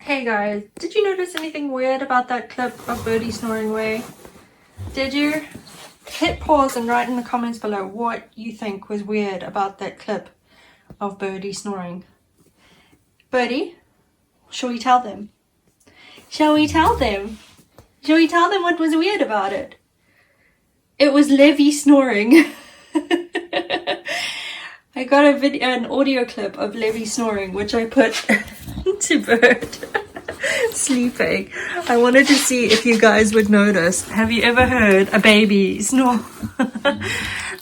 Hey guys, did you notice anything weird about that clip of Birdie snoring away? Did you? Hit pause and write in the comments below what you think was weird about that clip of Birdie snoring. Birdie, shall we tell them? Shall we tell them? Shall we tell them what was weird about it? It was Levy snoring. I got an audio clip of Levy snoring, which I put to Bird sleeping. I wanted to see if you guys would notice. Have you ever heard a baby snore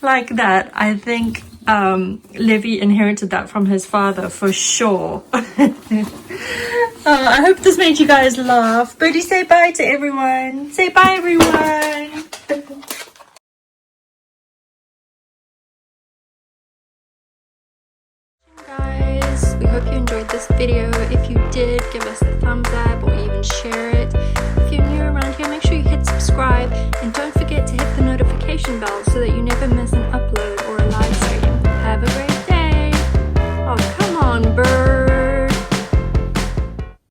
like that? I think Levy inherited that from his father for sure. I hope this made you guys laugh. Birdie, say bye to everyone. Say bye, everyone. Guys, we hope you enjoyed this video. If you did, give us a thumbs up or even share it. If you're new around here, make sure you hit subscribe and don't forget to hit the notification bell so that you never miss an upload.